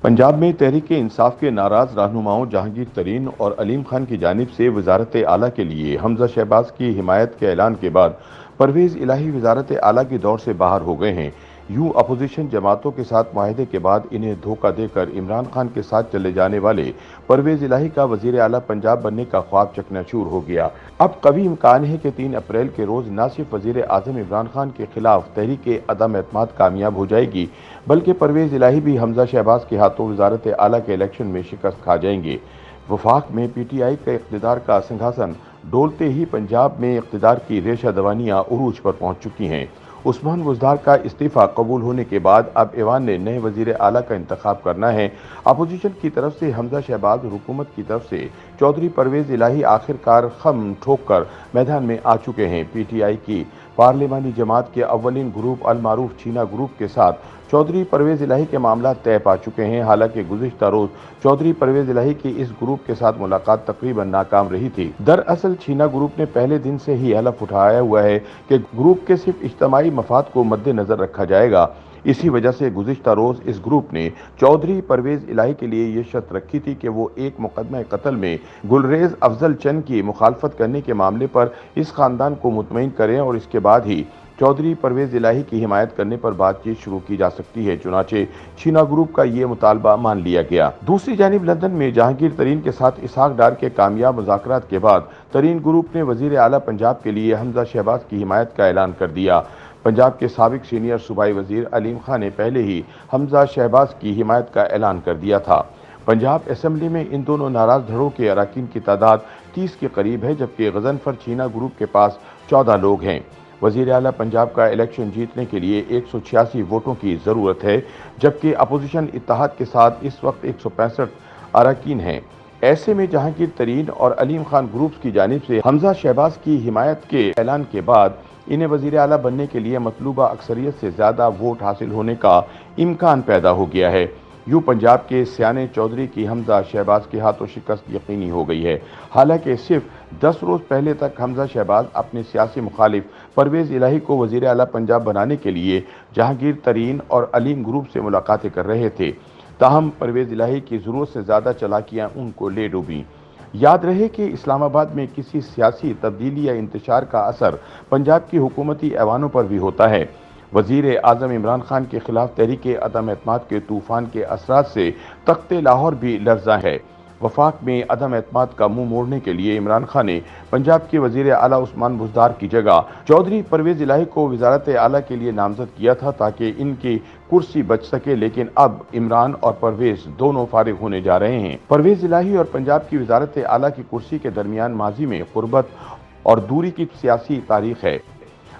पंजाब में तहरीक इंसाफ के नाराज रहनुमाओं जहांगीर तरीन और अलीम खान की जानिब से वजारत आला के लिए हमजा शहबाज की हिमायत के ऐलान के बाद परवेज इलाही वजारत आला की दौर से बाहर हो गए हैं। यूं अपोजिशन जमातों के साथ माहिदे के बाद इन्हें धोखा देकर इमरान खान के साथ चले जाने वाले परवेज इलाही का वजीर आला पंजाब बनने का ख्वाब चकनाचूर हो गया। अब कभी इम्कान है कि 3 अप्रैल के रोज न सिर्फ वजीर आजम इमरान खान के खिलाफ तहरीक अदम एतमाद कामयाब हो जाएगी, बल्कि परवेज इलाही भी हमजा शहबाज के हाथों वजारत आला के इलेक्शन में शिकस्त खा जाएंगे। वफाक में PTI के इक़्तिदार का सिंहासन डोलते ही पंजाब में इक़्तिदार की रेशा दवानियाँ उरूज पर पहुंच चुकी हैं। उस्मान बुज़दार का इस्तीफ़ा कबूल होने के बाद अब ऐवान ने नए वज़ीर आला का इंतखाब करना है। अपोजिशन की तरफ से हमजा शहबाज और हुकूमत की तरफ से चौधरी परवेज इलाही आखिरकार खम ठोक कर मैदान में आ चुके हैं। PTI की पार्लिमानी जमात के अव्वलीन ग्रुप अल मारूफ छीना ग्रुप के साथ चौधरी परवेज इलाही के मामला तय पा चुके हैं। हालांकि गुज़िश्ता रोज चौधरी परवेज इलाही की इस ग्रुप के साथ मुलाकात तकरीबन नाकाम रही थी। दरअसल छीना ग्रुप ने पहले दिन से ही हलफ उठाया हुआ है कि ग्रुप के सिर्फ इज्तिमाई मफाद को मद्देनजर रखा जाएगा। इसी वजह से गुज़िश्ता रोज इस ग्रुप ने चौधरी परवेज इलाही के लिए ये शर्त रखी थी कि वो एक मुकदमा कत्ल में गुलरेज अफजल चंद की मुखालफत करने के मामले पर इस खानदान को मुतमईन करें और इसके बाद ही चौधरी परवेज इलाही की हिमायत करने पर बातचीत शुरू की जा सकती है। चुनाचे छीना ग्रुप का ये मुतालबा मान लिया गया। दूसरी जानिब लंदन में जहांगीर तरीन के साथ इसहाक डार के कामयाब मुज़ाकरात के बाद तरीन ग्रुप ने वजीर आला पंजाब के लिए हमजा शहबाज की हिमायत का ऐलान कर दिया। पंजाब के साबिक सीनियर सूबाई वजीर अलीम खान ने पहले ही हमजा शहबाज की हिमायत का ऐलान कर दिया था। पंजाब असम्बली में इन दोनों नाराज धड़ों के अरकान की तादाद 30 के करीब है, जबकि गजनफर छीना ग्रुप के पास 14 लोग हैं। वजीर आला पंजाब का इलेक्शन जीतने के लिए 186 वोटों की ज़रूरत है, जबकि अपोजिशन इत्तेहाद के साथ इस वक्त 165 अरकान हैं। ऐसे में जहांगीर तरीन और अलीम खान ग्रुप्स की जानिब से हमजा शहबाज की हिमायत के ऐलान के बाद इन्हें वजीर आला बनने के लिए मतलूबा अक्सरियत से ज़्यादा वोट हासिल होने का इम्कान पैदा हो गया है। यूं पंजाब के सियाने चौधरी की हमजा शहबाज के हाथों शिकस्त यकीनी हो गई है। हालांकि सिर्फ 10 रोज़ पहले तक हमजा शहबाज अपने सियासी मुखालिफ परवेज इलाही को वजीर आला पंजाब बनाने के लिए जहांगीर तरीन और अलीम ग्रुप से मुलाकातें कर रहे थे। ताहम परवेज इलाही की ज़रूरत से ज़्यादा चालाकियाँ उनको ले डूबी। याद रहे कि इस्लामाबाद में किसी सियासी तब्दीली या इंतशार का असर पंजाब की हुकूमती ऐवानों पर भी होता है। वजीर आजम इमरान खान के खिलाफ तहरीक अदम एतमाद के तूफान के असरात से तख्ते लाहौर भी लर्जा है। वफाक में अदम एतमाद का मुंह मोड़ने के लिए इमरान खान ने पंजाब के वजीर आला उस्मान बुज़दार की जगह चौधरी परवेज इलाही को वजारत आला के लिए नामजद किया था ताकि इनकी कुर्सी बच सके, लेकिन अब इमरान और परवेज दोनों फारिग होने जा रहे हैं। परवेज इलाही और पंजाब की वजारत आला की कुर्सी के दरमियान माजी में कुर्बत और दूरी की सियासी तारीख है।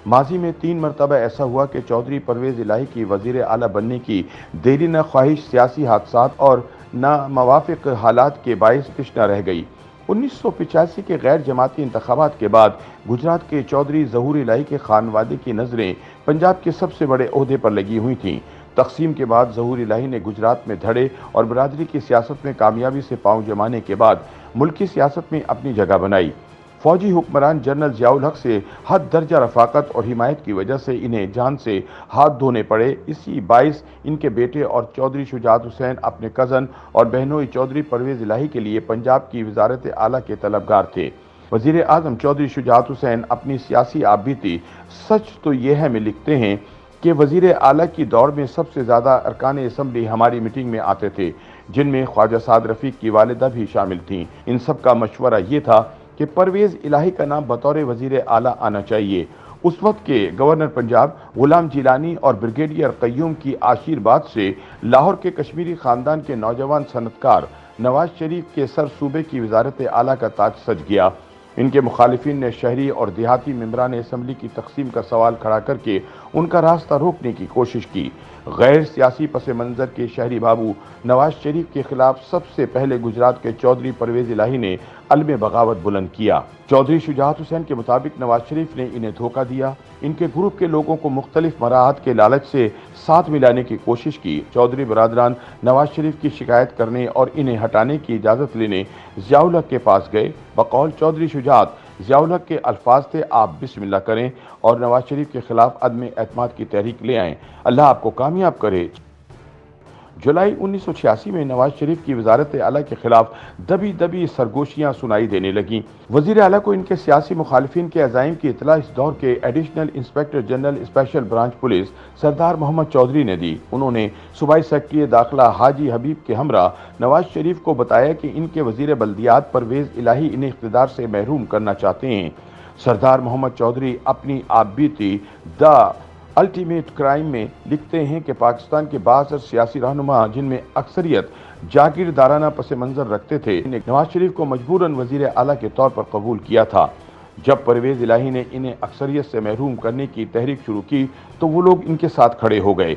माजी में 3 मरतबा ऐसा हुआ कि चौधरी परवेज इलाही की वजीर आला बनने की देरी न ख्वाहिश सियासी हादसात और नामवाफिक हालात के बाइस पिछ न रह गई। 1985 के गैर जमाती इंतखाबात के बाद गुजरात के चौधरी ज़हूर इलाही के खानवादे की नज़रें पंजाब के सबसे बड़े ओहदे पर लगी हुई थीं। तकसीम के बाद ज़हूर इलाही ने गुजरात में धड़े और बरादरी की सियासत में कामयाबी से पांव जमाने के बाद मुल्की सियासत में अपनी जगह बनाई। फौजी हुक्मरान जनरल ज़ियाउल हक से हद दर्जा रफाकत और हिमायत की वजह से इन्हें जान से हाथ धोने पड़े। इसी बाइस इनके बेटे और चौधरी शुजात हुसैन अपने कज़न और बहनोई चौधरी परवेज इलाही के लिए पंजाब की वजारत आला के तलबगार थे। वज़ीर आज़म चौधरी शुजात हुसैन अपनी सियासी आबीती सच तो यह है में लिखते हैं कि वज़ीर आला की दौड़ में सबसे ज़्यादा अरकान असम्बली हमारी मीटिंग में आते थे, जिनमें ख्वाजा साद रफ़ीक की वालिदा भी शामिल थीं। इन सब का मशवरा ये था कि परवेज इलाही का नाम बतौर वजीर आला आना चाहिए। उस वक्त के गवर्नर पंजाब गुलाम जिलानी और ब्रिगेडियर कय्यूम की आशीर्वाद से लाहौर के कश्मीरी खानदान के नौजवान सनतकार नवाज शरीफ के सर सूबे की वजारत आला का ताज सज गया। इनके मुखालिफिन ने शहरी और देहाती मेंबरान असम्बली की तकसीम का सवाल खड़ा करके उनका रास्ता रोकने की कोशिश की। गैर सियासी पस मंज़र के शहरी बाबू नवाज शरीफ के खिलाफ सबसे पहले गुजरात के चौधरी परवेज इलाही ने अलम बगावत बुलंद किया। चौधरी शुजात हुसैन के मुताबिक नवाज शरीफ ने इन्हें धोखा दिया। इनके ग्रुप के लोगों को मुख्तलिफ मराहत के लालच से साथ मिलाने की कोशिश की। चौधरी बरादरान नवाज शरीफ की शिकायत करने और इन्हें हटाने की इजाज़त लेने ज़ियाउल हक के पास गए। बकौल चौधरी शुजात ज़ियाउल हक के अल्फाज थे, आप बिस्मिल्लाह करें और नवाज शरीफ के खिलाफ अदम एतमाद की तहरीक ले आएँ। अल्लाह आपको कामयाब करे। जुलाई 1986 में नवाज शरीफ की वजारत आला के खिलाफ दबी दबी सरगोशियां सुनाई देने लगीं। वजीर आला को इनके सियासी मुखालिफिन के अज़ाइम की इतला इस दौर के additional inspector general special branch police Sardar Mohammad Chaudhry ने दी। उन्होंने सूबाई सेक्रेटरी दाखिला हाजी हबीब के हमरा नवाज शरीफ को बताया कि इनके वजीर बल्दियात परवेज इलाही इन्हें इख्तिदार से महरूम करना चाहते हैं। सरदार मोहम्मद चौधरी अपनी आपबीती द अल्टीमेट क्राइम में लिखते हैं कि पाकिस्तान के बाज़ सियासी रहनुमा जिनमें अक्सरियत जागीरदाराना पस मंज़र रखते थे, नवाज शरीफ को मजबूरन वज़ीर आला के तौर पर कबूल किया था। जब परवेज़ इलाही ने इन्हें अक्सरियत से महरूम करने की तहरीक शुरू की तो वो लोग इनके साथ खड़े हो गए।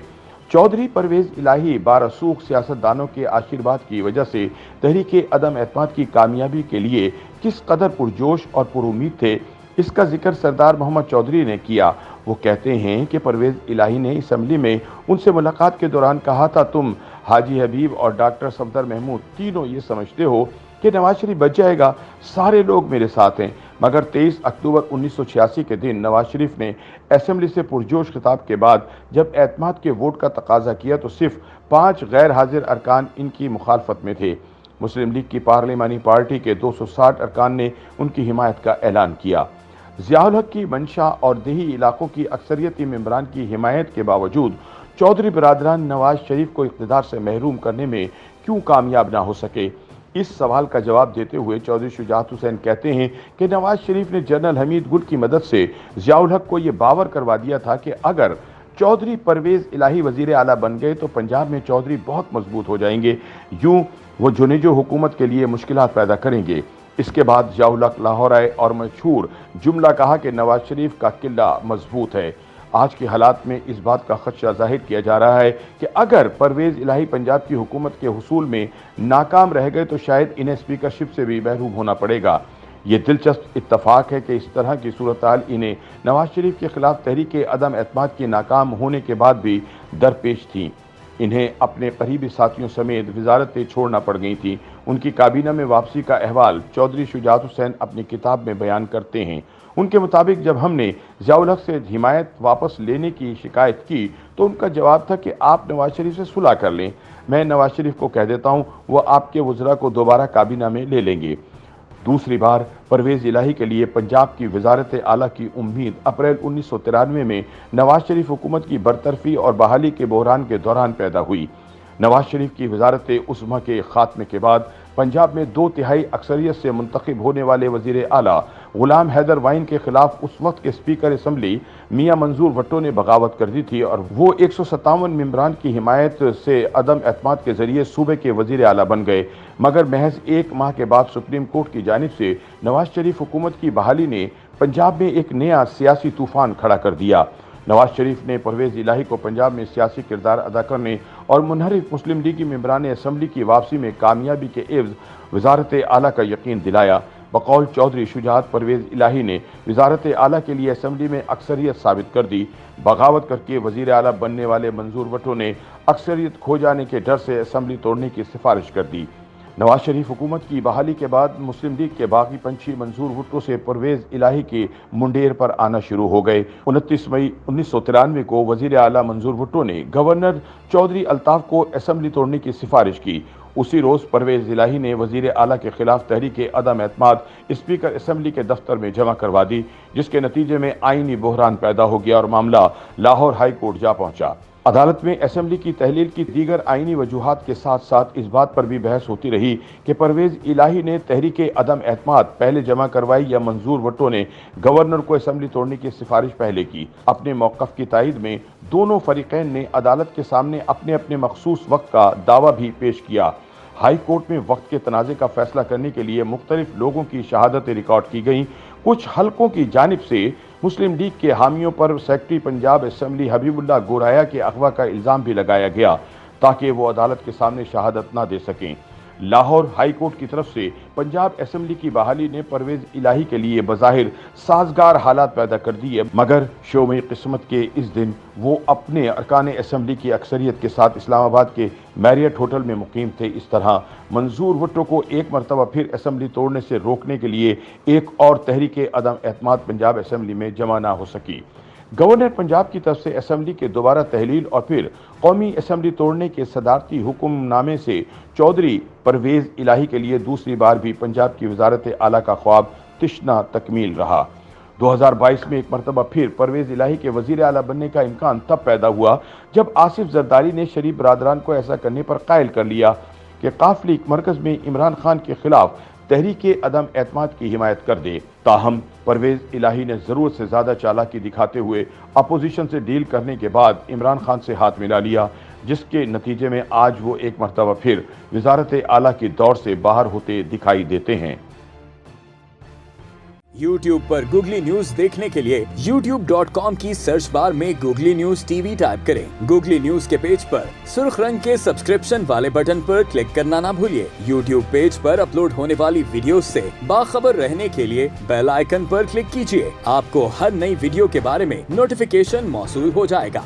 चौधरी परवेज़ इलाही बारसूख सियासतदानों के आशीर्वाद की वजह से तहरीक अदम एतमाद की कामयाबी के लिए किस कदर पुरजोश और पुरुमीद थे, इसका जिक्र सरदार मोहम्मद चौधरी ने किया। वो कहते हैं कि परवेज़ इलाही ने असम्बली में उनसे मुलाकात के दौरान कहा था, तुम हाजी हबीब और डॉक्टर सफदर महमूद तीनों ये समझते हो कि नवाज शरीफ बच जाएगा, सारे लोग मेरे साथ हैं। मगर 23 अक्टूबर 1986 के दिन नवाज शरीफ ने असम्बली से पुरजोश खिताब के बाद जब एतमाद के वोट का तकाजा किया तो सिर्फ 5 गैर हाजिर अरकान इनकी मुखालफत में थे। मुस्लिम लीग की पार्लिमानी पार्टी के 260 अरकान ने उनकी हिमायत का ऐलान किया। ज़ियाउल हक की मंशा और देही इलाकों की अक्सरियती मेंबरान की हिमायत के बावजूद चौधरी बरादरान नवाज शरीफ को इक़्तिदार से महरूम करने में क्यों कामयाब ना हो सके? इस सवाल का जवाब देते हुए चौधरी शुजात हुसैन कहते हैं कि नवाज शरीफ ने जनरल हमीद गुल की मदद से ज़ियाउल हक को ये बावर करवा दिया था कि अगर चौधरी परवेज़ इलाही वज़ीर आला बन गए तो पंजाब में चौधरी बहुत मजबूत हो जाएंगे, यूं वो जुनेजो हुकूमत के लिए मुश्किलात पैदा करेंगे। इसके बाद ज़ियाउल हक लाहौर आए और मशहूर जुमला कहा कि नवाज शरीफ का किला मजबूत है। आज के हालात में इस बात का खदशा जाहिर किया जा रहा है कि अगर परवेज़ इलाही पंजाब की हुकूमत के हुसूल में नाकाम रह गए तो शायद इन्हें स्पीकरशिप से भी महरूम होना पड़ेगा। ये दिलचस्प इत्तफाक है कि इस तरह की सूरत-हाल इन्हें नवाज शरीफ के खिलाफ तहरीक अदम एतमाद के नाकाम होने के बाद भी दरपेश थी। इन्हें अपने करीबी साथियों समेत वजारतें छोड़ना पड़ गई थी। उनकी काबीना में वापसी का अहवाल चौधरी शुजात हुसैन अपनी किताब में बयान करते हैं। उनके मुताबिक जब हमने ज़ियाउल हक से हिमायत वापस लेने की शिकायत की तो उनका जवाब था कि आप नवाज शरीफ से सुलह कर लें, मैं नवाज शरीफ को कह देता हूँ वो आपके वज़रा को दोबारा काबीना में ले लेंगे। दूसरी बार परवेज़ इलाही के लिए पंजाब की वजारत आला की उम्मीद अप्रैल 1993 में नवाज शरीफ हुकूमत की बरतरफी और बहाली के बहरान के दौरान पैदा हुई। नवाज शरीफ की वजारत उस्मा के खात्मे के बाद पंजाब में 2/3 अक्सरियत से मुंतखब होने वाले वज़ीर आला गुलाम हैदर वाइन के खिलाफ उस वक्त के स्पीकर असम्बली मियां मंजूर भट्टो ने बगावत कर दी थी और वो 157 मेंबरान की हिमायत से अदम एतमाद के जरिए सूबे के वज़ीर आला बन गए। मगर महज 1 माह के बाद सुप्रीम कोर्ट की जानिब से नवाज शरीफ हुकूमत की बहाली ने पंजाब में एक नया सियासी तूफान खड़ा कर दिया। नवाज शरीफ ने परवेज़ इलाही को पंजाब में सियासी किरदार अदा करने और मुनहरिफ मुस्लिम लीगी मेंबरान असम्बली की वापसी में कामयाबी के एवज़ वजारत आला का यकीन दिलाया। बकौल चौधरी शुजात परवेज़ इलाही ने वजारत आला के लिए असम्बली में अक्सरियत साबित कर दी। बगावत करके वज़ीर आला बनने वाले मंजूर भट्टो ने अक्सरियत खो जाने के डर से असम्बली तोड़ने की सिफारिश कर दी। नवाज शरीफ हुकूमत की बहाली के बाद मुस्लिम लीग के बागी पंछी मंजूर भुट्टो से परवेज़ इलाही के मुंडेर पर आना शुरू हो गए। 29 मई 1993 को वज़ीर आला मंजूर भुट्टो ने गवर्नर चौधरी अल्ताफ़ को असम्बली तोड़ने की सिफारिश की। उसी रोज़ परवेज़ इलाही ने वज़ीर आला के खिलाफ तहरीक अदम एतमाद स्पीकर असम्बली के दफ्तर में जमा करवा दी, जिसके नतीजे में आईनी बहरान पैदा हो गया और मामला लाहौर हाई कोर्ट जा पहुंचा। अदालत में असम्बली की तहलील की दीगर आईनी वजूहात के साथ साथ इस बात पर भी बहस होती रही कि परवेज़ इलाही ने तहरीक अदम एतमाद पहले जमा करवाई या मंजूर भट्टो ने गवर्नर को असम्बली तोड़ने की सिफारिश पहले की। अपने मौक़िफ़ की तायद में दोनों फरीक़ैन ने अदालत के सामने अपने अपने मखसूस वक्त का दावा भी पेश किया। हाई कोर्ट में वक्त के तनाज़े का फैसला करने के लिए मुख्तलिफ लोगों की शहादतें रिकॉर्ड की गईं। कुछ हलकों की जानिब से मुस्लिम लीग के हामियों पर सेक्रेटरी पंजाब असम्बली हबीबुल्लाह गोराया के अगवा का इल्ज़ाम भी लगाया गया ताकि वो अदालत के सामने शहादत न दे सकें। लाहौर हाई कोर्ट की तरफ से पंजाब असम्बली की बहाली ने परवेज़ इलाही के लिए बज़ाहिर साजगार हालात पैदा कर दिए, मगर शोमे किस्मत के इस दिन वो अपने अरकान असम्बली की अक्सरियत के साथ इस्लामाबाद के मैरियट होटल में मुकीम थे। इस तरह मंजूर भुट्टो को एक मरतबा फिर असम्बली तोड़ने से रोकने के लिए एक और तहरीक अदम एतमाद पंजाब असम्बली में जमा ना हो सकी। गवर्नर पंजाब की तरफ से असम्बली के दोबारा तहलील और फिर कौमी असम्बली तोड़ने के सदारती हुक्मनामे से चौधरी परवेज इलाही के लिए दूसरी बार भी पंजाब की वजारत आला का ख्वाब तिश्ना तकमील रहा। 2022 में एक मरतबा फिर परवेज इलाही के वजीर आला बनने का इम्कान तब पैदा हुआ जब आसिफ जरदारी ने शरीफ बरादरान को ऐसा करने पर कायल कर लिया कि काफ लीग मरकज में इमरान खान के खिलाफ तहरीक अदम एतमाद की हिमायत कर दे। ताहम परवेज इलाही ने जरूरत से ज्यादा चालाकी दिखाते हुए अपोजिशन से डील करने के बाद इमरान खान से हाथ मिला लिया, जिसके नतीजे में आज वो एक मरतबा फिर वजारत आला की दौर से बाहर होते दिखाई देते हैं। YouTube पर गूगली न्यूज देखने के लिए youtube.com की सर्च बार में गूगली न्यूज टीवी टाइप करें। गूगली न्यूज के पेज पर सुर्ख रंग के सब्सक्रिप्शन वाले बटन पर क्लिक करना ना भूलिए। YouTube पेज पर अपलोड होने वाली वीडियोस से बाखबर रहने के लिए बेल आइकन पर क्लिक कीजिए। आपको हर नई वीडियो के बारे में नोटिफिकेशन मौसूल हो जाएगा।